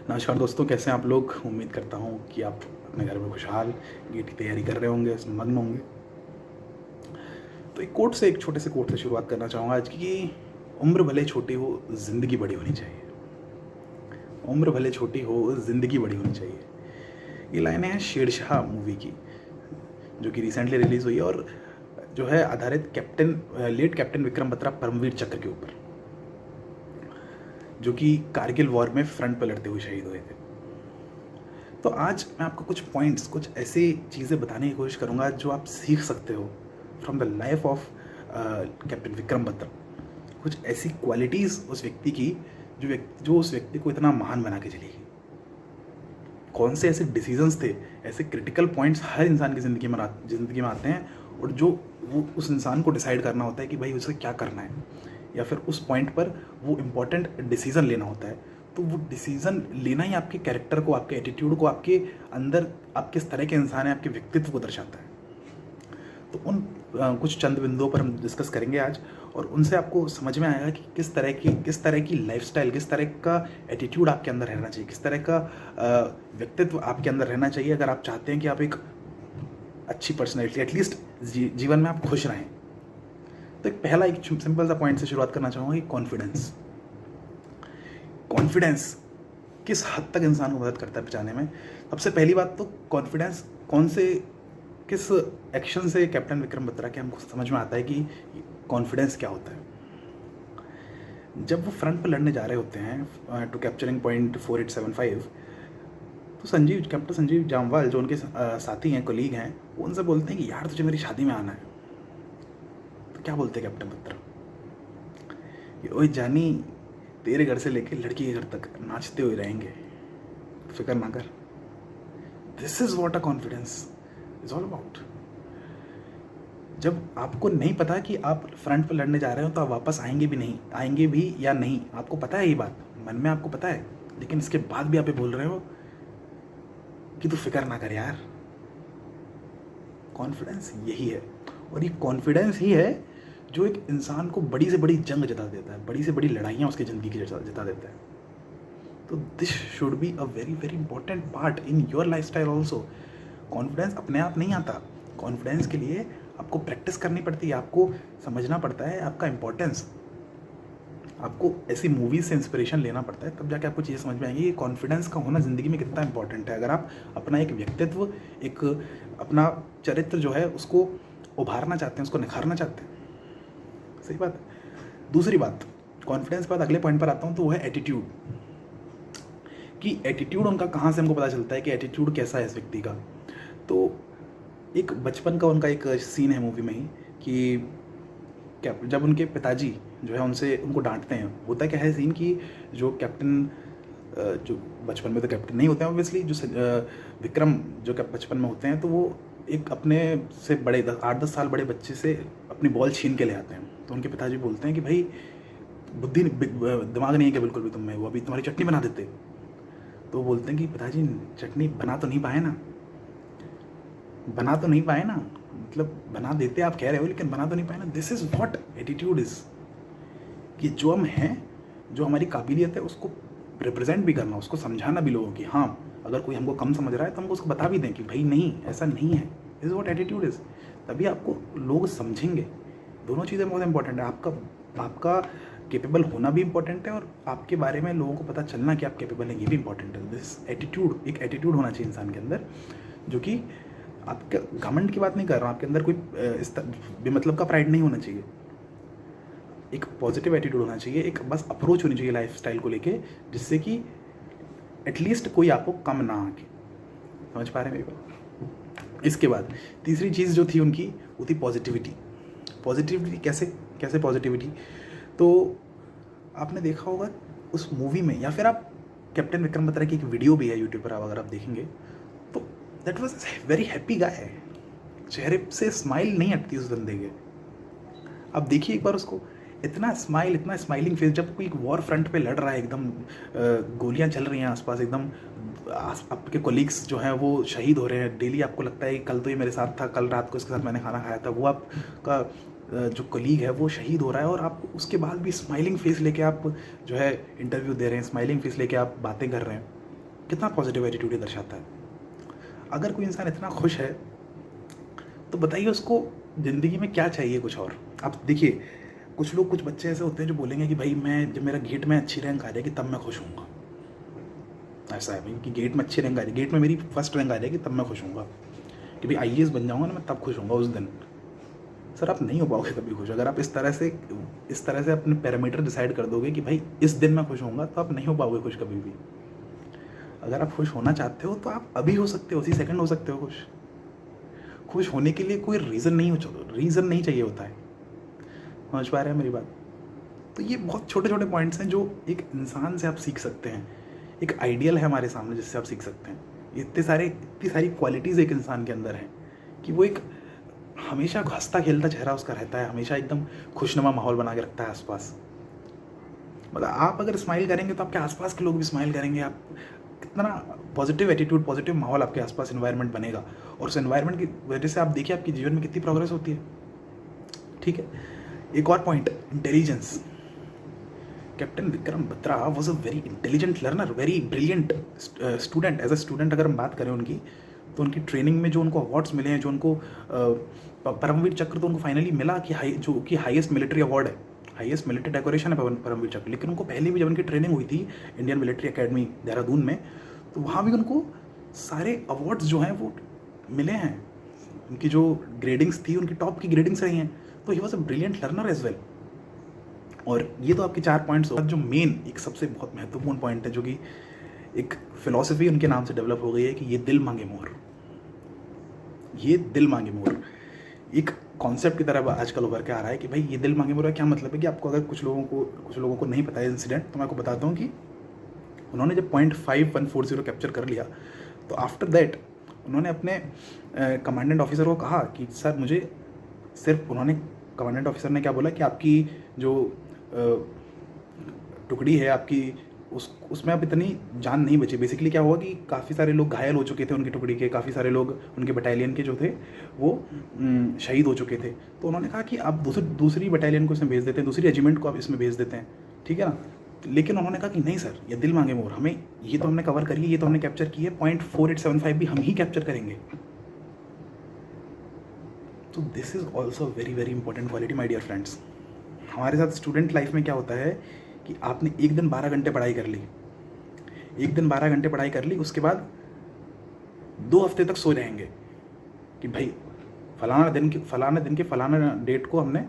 नमस्कार दोस्तों, कैसे हैं आप लोग। उम्मीद करता हूँ कि आप अपने घर में खुशहाल गेट की तैयारी कर रहे होंगे, इसमें मग्न होंगे। तो एक छोटे से कोट से शुरुआत करना चाहूँगा आज की कि उम्र भले छोटी हो, ज़िंदगी बड़ी होनी चाहिए। उम्र भले छोटी हो, ज़िंदगी बड़ी होनी चाहिए। ये लाइनें हैं शेरशाह मूवी की, जो कि रिसेंटली रिलीज़ हुई है और जो है आधारित लेट कैप्टन विक्रम बत्रा परमवीर चक्र के ऊपर, जो कि कारगिल वॉर में फ्रंट पर लड़ते हुए शहीद हुए थे। तो आज मैं आपको कुछ पॉइंट्स, कुछ ऐसी चीज़ें बताने की कोशिश करूँगा जो आप सीख सकते हो from the life of captain Vikram Batra. कुछ ऐसी क्वालिटीज़ उस व्यक्ति की जो उस व्यक्ति को इतना महान बना के चली गई। कौन से ऐसे डिसीजंस थे, ऐसे क्रिटिकल पॉइंट्स हर इंसान की ज़िंदगी में आते हैं, और जो वो उस इंसान को डिसाइड करना होता है कि भाई उसे क्या करना है, या फिर उस पॉइंट पर वो इम्पॉर्टेंट डिसीज़न लेना होता है। तो वो डिसीज़न लेना ही आपके कैरेक्टर को, आपके एटीट्यूड को, आपके अंदर आप किस तरह के इंसान हैं, आपके व्यक्तित्व को दर्शाता है। तो उन कुछ चंद बिंदुओं पर हम डिस्कस करेंगे आज, और उनसे आपको समझ में आएगा कि किस तरह की लाइफस्टाइल, किस तरह का एटीट्यूड आपके अंदर रहना चाहिए, किस तरह का व्यक्तित्व आपके अंदर रहना चाहिए अगर आप चाहते हैं कि आप एक अच्छी पर्सनैलिटी, एटलीस्ट जीवन में आप खुश रहें। तो एक सिंपल सा पॉइंट से शुरुआत करना चाहूँगा कि कॉन्फिडेंस किस हद तक इंसान को मदद करता है बचाने में। सबसे पहली बात तो कॉन्फिडेंस किस एक्शन से कैप्टन विक्रम बत्रा के हमको समझ में आता है कि कॉन्फिडेंस क्या होता है। जब वो फ्रंट पर लड़ने जा रहे होते हैं टू कैप्चरिंग पॉइंट 4875, तो कैप्टन संजीव जामवाल जो उनके साथी हैं, कोलीग हैं, वो उनसे बोलते हैं कि यार तुझे मेरी शादी में आना है। तो क्या बोलते हैं कैप्टन बत्रा कि ओए जानी, तेरे घर से लेके लड़की के घर तक नाचते हुए रहेंगे, फिक्र ना कर। This is what a confidence is all about. जब आपको नहीं पता कि आप फ्रंट पर लड़ने जा रहे हो तो आप वापस आएंगे भी या नहीं, आपको पता है ये बात, मन में आपको पता है, लेकिन इसके बाद भी आप ये बोल रहे हो कि तू फिक्र ना कर यार। कॉन्फिडेंस यही है, और ये कॉन्फिडेंस ही है जो एक इंसान को बड़ी से बड़ी जंग जिता देता है, बड़ी से बड़ी लड़ाइयाँ उसकी ज़िंदगी की जिता देता है। तो this should be a very very important part in your life style also. Confidence अपने आप नहीं आता, कॉन्फिडेंस के लिए आपको प्रैक्टिस करनी पड़ती है, आपको समझना पड़ता है आपका इम्पोर्टेंस, आपको ऐसी मूवीज से इंस्पिरेशन लेना पड़ता है, तब जाके आपको चीज़ें समझ में आएंगी कि कॉन्फिडेंस का होना ज़िंदगी में कितना इंपॉर्टेंट है। अगर आप अपना एक व्यक्तित्व, एक अपना चरित्र जो है उसको उभारना चाहते हैं, उसको निखारना चाहते हैं। सही बात है। दूसरी बात, कॉन्फिडेंस के बाद अगले पॉइंट पर आता हूँ, तो वो है एटीट्यूड। कि एटीट्यूड उनका कहाँ से हमको पता चलता है कि एटीट्यूड कैसा है इस व्यक्ति का। तो एक बचपन का उनका एक सीन है मूवी में ही कि जब उनके पिताजी जो है उनको डांटते हैं। होता क्या है सीन कि जो कैप्टन, जो बचपन में तो कैप्टन नहीं होते हैं ऑब्वियसली, विक्रम जो बचपन में होते हैं, तो वो एक अपने से बड़े 8-10 साल बड़े बच्चे से अपनी बॉल छीन के ले आते हैं। तो उनके पिताजी बोलते हैं कि भाई दिमाग नहीं है क्या बिल्कुल भी तुम में, वो अभी तुम्हारी चटनी बना देते। तो वो बोलते हैं कि पिताजी चटनी बना तो नहीं पाए ना, मतलब बना देते आप कह रहे हो, लेकिन बना तो नहीं पाए ना। This is what attitude is, कि जो हम हैं, जो हमारी काबिलियत है, उसको रिप्रेजेंट भी करना, उसको समझाना भी लोगों की। हाँ, अगर कोई हमको कम समझ रहा है तो हमको उसको बता भी दें कि भाई नहीं, ऐसा नहीं है। This is what attitude is. तभी आपको लोग समझेंगे। दोनों चीज़ें बहुत इंपॉर्टेंट है। आपका केपेबल होना भी इंपॉर्टेंट है, और आपके बारे में लोगों को पता चलना कि आप केपेबल हैं, ये भी इंपॉर्टेंट है। दिस एटीट्यूड, एक एटीट्यूड होना चाहिए इंसान के अंदर, जो कि आपका घमंड की बात नहीं कर रहा हूँ, आपके अंदर कोई बेमतलब का प्राइड नहीं होना चाहिए। एक पॉजिटिव एटीट्यूड होना चाहिए, एक बस अप्रोच होनी चाहिए लाइफ स्टाइल को लेके, जिससे कि एटलीस्ट कोई आपको कम ना आके। समझ पा रहे हैं मेरी बात। इसके बाद तीसरी चीज़ जो थी उनकी, वो थी पॉजिटिविटी। कैसे पॉजिटिविटी, तो आपने देखा होगा उस मूवी में, या फिर आप कैप्टन विक्रम बत्रा की एक वीडियो भी है यूट्यूब पर, अगर आप देखेंगे तो that was very happy guy. चेहरे से स्माइल नहीं हटती उस बंदे के। आप देखिए एक बार उसको, इतना स्माइलिंग फेस, जब कोई वॉर फ्रंट पे लड़ रहा है, एकदम गोलियां चल रही हैं आसपास, एकदम आपके कोलीग्स जो हैं वो शहीद हो रहे हैं डेली, आपको लगता है कल तो ये मेरे साथ था, कल रात को इसके साथ मैंने खाना खाया था, वो आपका जो कलीग है वो शहीद हो रहा है, और आप उसके बाद भी स्माइलिंग फेस लेके आप जो है इंटरव्यू दे रहे हैं, स्माइलिंग फेस लेके आप बातें कर रहे हैं। कितना पॉजिटिव एटीट्यूड ये दर्शाता है। अगर कोई इंसान इतना खुश है तो बताइए उसको ज़िंदगी में क्या चाहिए कुछ और। आप देखिए कुछ बच्चे ऐसे होते हैं जो बोलेंगे कि भाई मैं जब मेरा गेट में अच्छी रैंक आ जाएगी तब मैं खुश होऊंगा। ऐसा है भाई कि गेट में अच्छी रैंक आ जाएगी, गेट में मेरी फर्स्ट रैंक आ जाएगी तब मैं खुश होऊंगा, कि भाई IAS बन जाऊंगा ना मैं तब खुश होऊंगा उस दिन। सर आप नहीं हो पाओगे कभी खुश। अगर आप इस तरह से अपने पैरामीटर डिसाइड कर दोगे कि भाई इस दिन मैं खुश होऊंगा, तो आप नहीं हो पाओगे खुश कभी भी। अगर आप खुश होना चाहते हो तो आप अभी हो सकते हो, उसी सेकंड हो सकते हो खुश। खुश होने के लिए कोई रीज़न नहीं चाहिए होता है। समझ पा रहे हैं मेरी बात? तो ये बहुत छोटे छोटे पॉइंट्स हैं जो एक इंसान से आप सीख सकते हैं। एक आइडियल है हमारे सामने जिससे आप सीख सकते हैं। इतनी सारी क्वालिटीज़ एक इंसान के अंदर हैं कि वो एक हमेशा हंसता खेलता चेहरा उसका रहता है, हमेशा एकदम खुशनुमा माहौल बना के रखता है आसपास। मतलब आप अगर स्माइल करेंगे तो आपके आसपास के लोग भी स्माइल करेंगे। आप कितना पॉजिटिव एटीट्यूड, पॉजिटिव माहौल आपके आसपास इन्वायरमेंट बनेगा, और उस इन्वायरमेंट की वजह से आप देखिए आपके जीवन में कितनी प्रोग्रेस होती है। ठीक है, एक और point, intelligence. Captain Vikram Batra was a very intelligent learner, very brilliant student. As a student अगर हम बात करें उनकी, तो उनकी ट्रेनिंग में जो उनको अवार्ड्स मिले हैं, जो उनको परमवीर चक्र तो उनको फाइनली मिला जो कि हाईएस्ट मिलिट्री अवार्ड है, हाईएस्ट मिलिट्री डेकोरेशन है परमवीर चक्र। लेकिन उनको पहले भी जब उनकी ट्रेनिंग हुई थी इंडियन मिलिट्री एकेडमी देहरादून में, तो वहाँ भी उनको सारे अवार्ड्स जो हैं वो मिले हैं। उनकी जो ग्रेडिंग्स थी उनकी टॉप की ग्रेडिंग्स रही हैं। तो he was a brilliant learner as well. और ये तो आपके 4 पॉइंट्स हो। जो मेन एक सबसे बहुत महत्वपूर्ण पॉइंट है, जो कि एक फिलॉसफी उनके नाम से डेवलप हो गई है, कि ये दिल मांगे मोर। ये दिल मांगे मोर एक कॉन्सेप्ट की तरह आजकल उभर के आ रहा है कि भाई ये दिल मांगे मोर का क्या मतलब है। कि आपको अगर कुछ लोगों को नहीं पता है इंसिडेंट, तो मैं आपको बताता हूँ कि उन्होंने जब 0.5140 कैप्चर कर लिया, तो आफ्टर दैट उन्होंने अपने कमांडेंट ऑफिसर को कहा कि सर मुझे सिर्फ, उन्होंने कमांडेंट ऑफिसर ने क्या बोला कि आपकी जो टुकड़ी है आपकी, उसमें अब इतनी जान नहीं बची। बेसिकली क्या हुआ कि काफ़ी सारे लोग घायल हो चुके थे उनकी टुकड़ी के, काफ़ी सारे लोग उनके बटालियन के जो थे वो शहीद हो चुके थे। तो उन्होंने कहा कि आप दूसरी बटालियन को इसमें भेज देते हैं, दूसरी रेजिमेंट को आप इसमें भेज देते हैं, ठीक है ना। लेकिन उन्होंने कहा कि नहीं सर, ये दिल मांगे मोर, हमें ये तो हमने कवर करी है, ये तो हमने कैप्चर की है, 0.4875 भी हम ही कैप्चर करेंगे। तो this is also very very important quality my dear friends. हमारे साथ स्टूडेंट लाइफ में क्या होता है कि आपने एक दिन 12 घंटे पढ़ाई कर ली, उसके बाद 2 हफ्ते तक सो जाएंगे कि भाई फलाना दिन के फलाना डेट को हमने,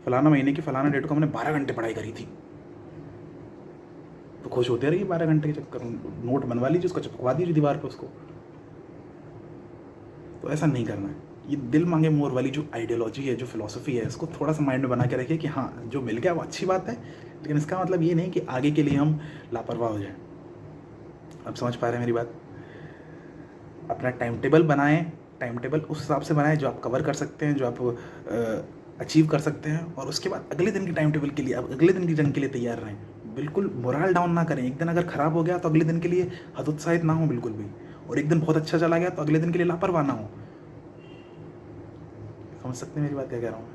फलाना महीने की फलाना डेट को हमने 12 घंटे पढ़ाई करी थी। तो खुश होते रहिए 12 घंटे के चक्कर में, नोट बनवा लीजिए, उसको चिपकवा दीजिए दीवार पर उसको। तो ऐसा नहीं करना है। ये दिल मांगे मोर वाली जो आइडियोलॉजी है, जो फिलॉसफी है, इसको थोड़ा सा माइंड में बना के रखिए कि हाँ जो मिल गया वो अच्छी बात है, लेकिन इसका मतलब ये नहीं कि आगे के लिए हम लापरवाह हो जाएं। अब समझ पा रहे हैं मेरी बात? अपना टाइम टेबल बनाएं, टाइम टेबल उस हिसाब से बनाएं जो आप कवर कर सकते हैं, जो आप अचीव कर सकते हैं, और उसके बाद अगले दिन की टाइम टेबल के लिए, आप अगले दिन की जंग के लिए तैयार रहें। बिल्कुल मोरल डाउन ना करें। एक दिन अगर ख़राब हो गया तो अगले दिन के लिए हतोत्साहित ना हो बिल्कुल भी, और एक दिन बहुत अच्छा चला गया तो अगले दिन के लिए लापरवाह ना हो। समझ सकते हैं मेरी बात क्या कह रहा हूँ?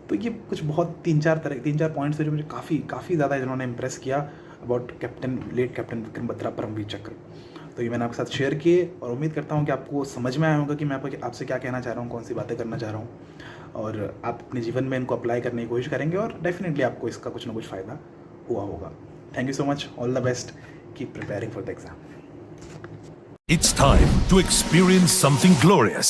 तो ये कुछ बहुत 3-4 पॉइंट्स है जो मुझे काफ़ी ज़्यादा जिन्होंने इम्प्रेस किया about late captain Vikram Batra Param Vir Chakra. तो ये मैंने आपके साथ शेयर किए, और उम्मीद करता हूँ कि आपको समझ में आया होगा कि मैं आपसे क्या कहना चाह रहा हूँ, कौन सी बातें करना चाह रहा हूँ, और आप अपने जीवन में इनको अप्लाई करने की कोशिश करेंगे, और डेफिनेटली आपको इसका कुछ ना कुछ फ़ायदा हुआ होगा। Thank you so much, all the best, keep preparing for the exam. It's time to experience something glorious.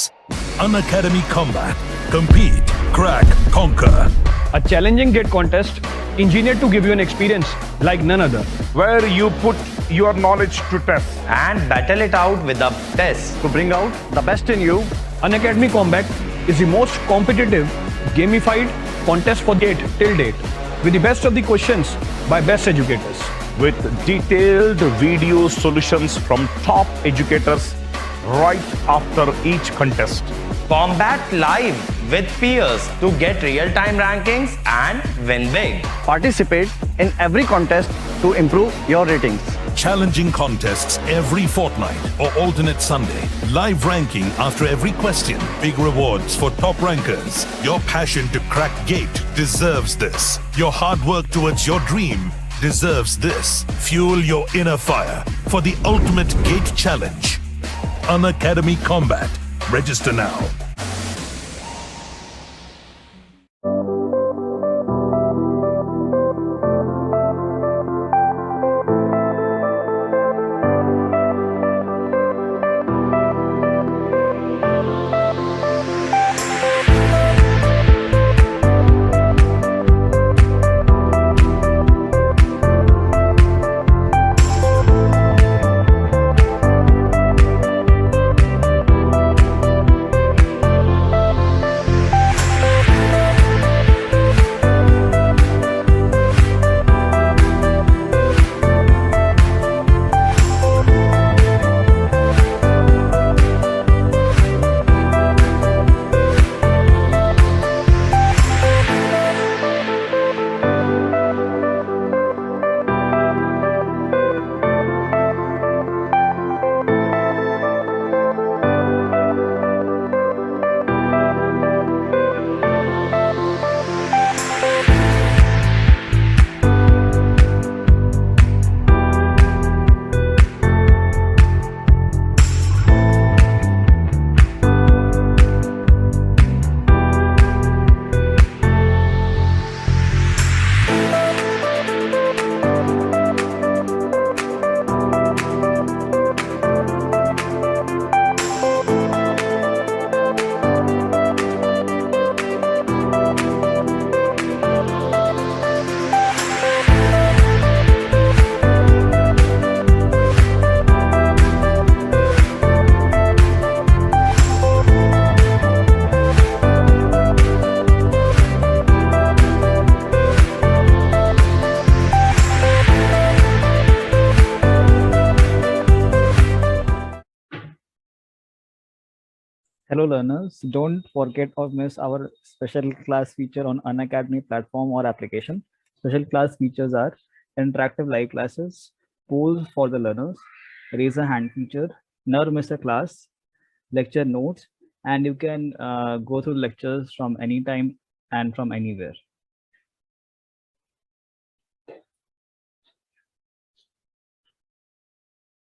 Unacademy Combat. Compete, crack, conquer. A challenging gate contest engineered to give you an experience like none other. Where you put your knowledge to test and battle it out with the best. To bring out the best in you, Unacademy Combat is the most competitive, gamified contest for gate till date, with the best of the questions by best educators. with detailed video solutions from top educators right after each contest. Combat live with peers to get real-time rankings and win big. Participate in every contest to improve your ratings. Challenging contests every fortnight or alternate Sunday. Live ranking after every question. Big rewards for top rankers. Your passion to crack gate deserves this. Your hard work towards your dream deserves this. Fuel your inner fire for the ultimate gate challenge. Unacademy Combat. Register now. Hello learners, don't forget or miss our special class feature on Unacademy platform or application. Special class features are interactive live classes, polls for the learners, raise a hand feature, never miss a class, lecture notes, and you can go through lectures from anytime and from anywhere.